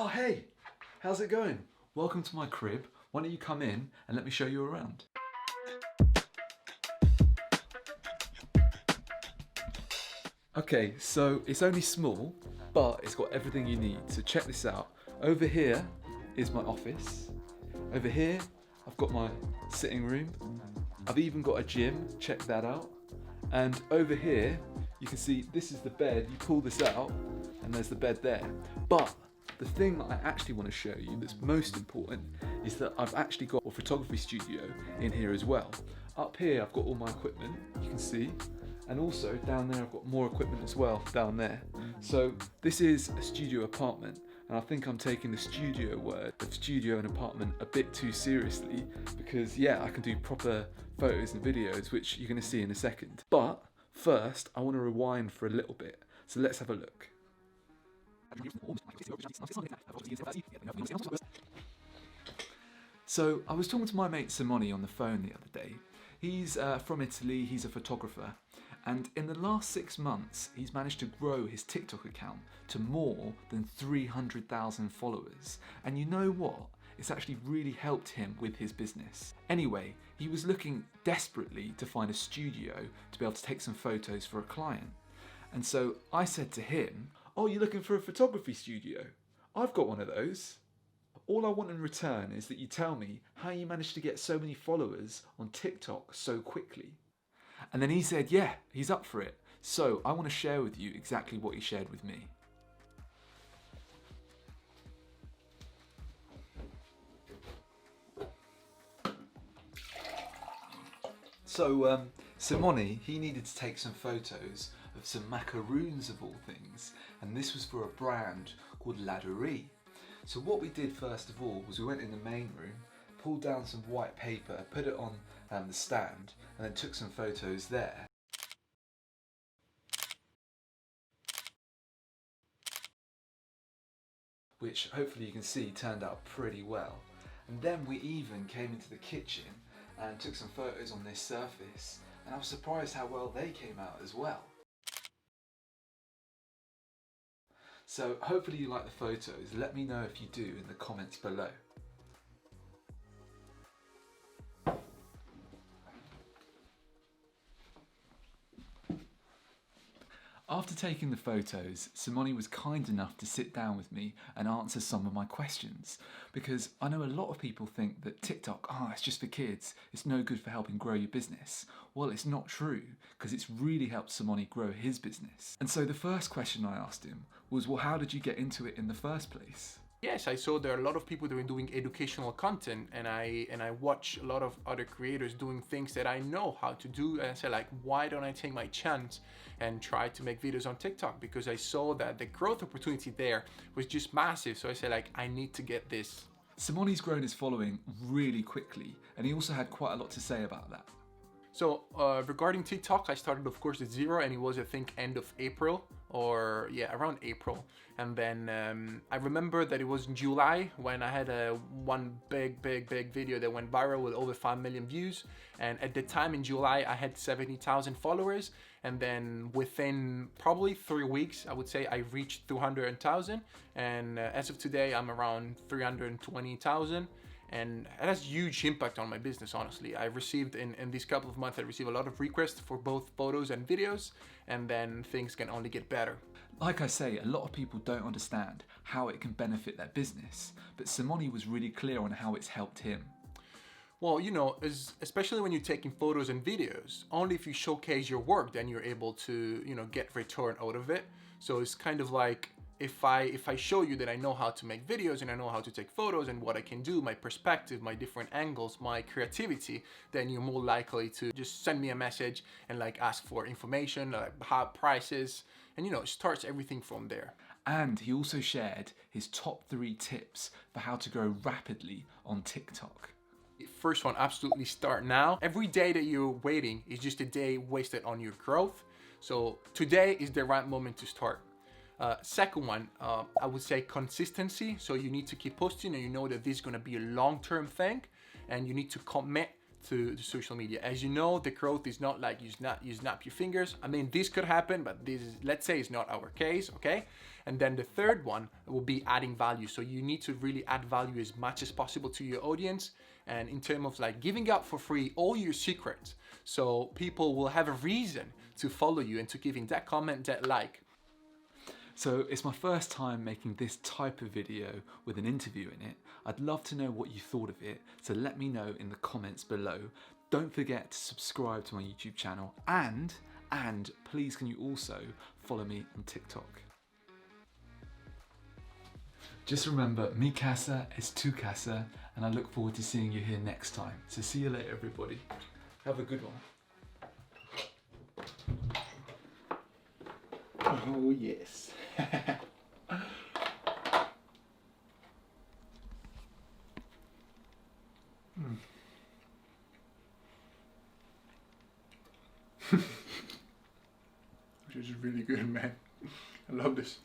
Oh, hey, how's it going? Welcome to my crib. Why don't you come in and let me show you around? Okay, so it's only small, but it's got everything you need. So check this out. Over here is my office. Over here, I've got my sitting room. I've even got a gym, check that out. And over here, you can see this is the bed. You pull this out and there's the bed there. But the thing that I actually want to show you that's most important is that I've actually got a photography studio in here as well. Up here, I've got all my equipment, you can see. And also down there, I've got more equipment as well down there. So this is a studio apartment. And I think I'm taking the studio word, the studio and apartment, a bit too seriously because yeah, I can do proper photos and videos, which you're gonna see in a second. But first, I wanna rewind for a little bit. So let's have a look. So I was talking to my mate Simone on the phone the other day. He's from Italy, he's a photographer. And in the last 6 months, he's managed to grow his TikTok account to more than 300,000 followers. And you know what? It's actually really helped him with his business. Anyway, he was looking desperately to find a studio to be able to take some photos for a client. And so I said to him, "Oh, you're looking for a photography studio? I've got one of those. All I want in return is that you tell me how you managed to get so many followers on TikTok so quickly." And then he said, yeah, he's up for it. So I want to share with you exactly what he shared with me. So Simone, he needed to take some photos of some macaroons of all things. And this was for a brand called Laderie. So what we did first of all was we went in the main room, pulled down some white paper, put it on the stand, and then took some photos there. Which hopefully you can see turned out pretty well. And then we even came into the kitchen and took some photos on this surface, and I was surprised how well they came out as well. So hopefully you like the photos. Let me know if you do in the comments below. After taking the photos, Simone was kind enough to sit down with me and answer some of my questions, because I know a lot of people think that TikTok, it's just for kids, it's no good for helping grow your business. Well, it's not true, because it's really helped Simone grow his business. And so the first question I asked him was, well, how did you get into it in the first place? Yes, I saw there are a lot of people that are doing educational content, and I watch a lot of other creators doing things that I know how to do, and I said, like, why don't I take my chance and try to make videos on TikTok? Because I saw that the growth opportunity there was just massive. So I said, like, I need to get this. Simone's grown his following really quickly, and he also had quite a lot to say about that. So regarding TikTok, I started of course at zero, and it was I think end of April, or yeah, around April. And then I remember that it was in July when I had one big video that went viral with over 5 million views. And at the time in July, I had 70,000 followers. And then within probably 3 weeks, I would say I reached 200,000. And as of today, I'm around 320,000. And it has huge impact on my business, honestly. I received in these couple of months, I received a lot of requests for both photos and videos, and then things can only get better. Like I say, a lot of people don't understand how it can benefit their business, but Simone was really clear on how it's helped him. Well, you know, especially when you're taking photos and videos, only if you showcase your work, then you're able to, you know, get return out of it. So it's kind of like, if I show you that I know how to make videos and I know how to take photos and what I can do, my perspective, my different angles, my creativity, then you're more likely to just send me a message and like ask for information, like how prices, and you know, it starts everything from there. And he also shared his top 3 tips for how to grow rapidly on TikTok. First one, absolutely start now. Every day that you're waiting is just a day wasted on your growth. So today is the right moment to start. Second one, I would say consistency. So you need to keep posting, and you know that this is going to be a long-term thing, and you need to commit to social media. As you know, the growth is not like you snap your fingers. I mean, this could happen, but this is, let's say, it's not our case, okay? And then the third one will be adding value. So you need to really add value as much as possible to your audience, and in terms of like giving out for free all your secrets, so people will have a reason to follow you and to giving that comment, that like. So it's my first time making this type of video with an interview in it. I'd love to know what you thought of it, so let me know in the comments below. Don't forget to subscribe to my YouTube channel, and please can you also follow me on TikTok. Just remember, mi casa es tu casa, and I look forward to seeing you here next time. So see you later, everybody. Have a good one. Oh yes. Which is really good, man. I love this.